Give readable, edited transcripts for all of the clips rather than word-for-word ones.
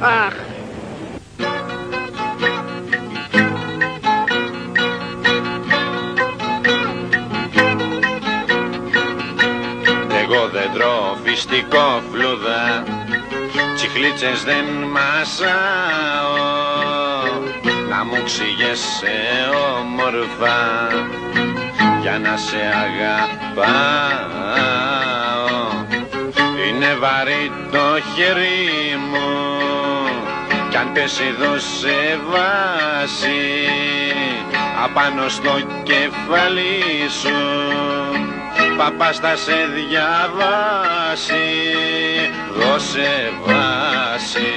Αχ. Εγώ δεν τρώω φιστικό φλούδα, τσιχλίτσες δεν μασάω, να μου ξηγέσαι όμορφα για να σε αγαπάω. Είναι βαρύ το χέρι μου κι αν πέσει δώσε βάση απάνω στο κεφάλι σου, παπάς θα σε διαβάσει, δώσε βάση.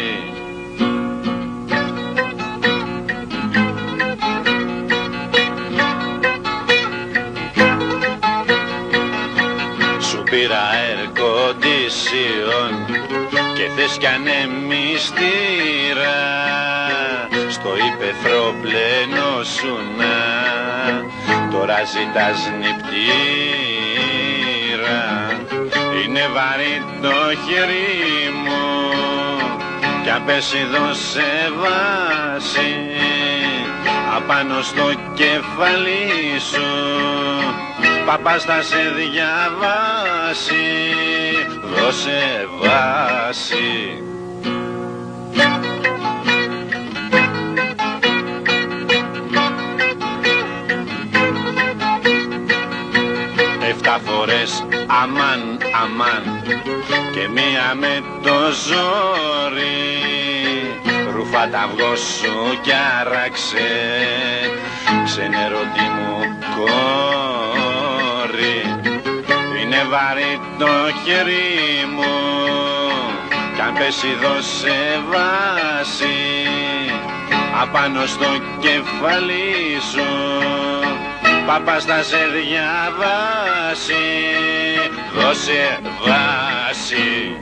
Σου πήρα air condition και θες κι ανεμιστήρα, στο ύπαιθρο πλενώσουνα, τώρα ζητάς νηπτήρα. Είναι βαρύ το χέρι μου κι αν πέσει δώσε βάση απάνω στο κεφάλι σου, παπάς θα σε διαβάσει, δώσε βάση. Εφτά φορές αμάν, αμάν και μία με το ζόρι, ρουφά τα αυγό σου κι άραξε, ξενερωτή μου κόρη. Είναι βαρύ το χέρι μου κι αν πέσει δώσε βάση απάνω στο κεφάλι σου, παπάς θα σε διαβάσει, δώσε βάση.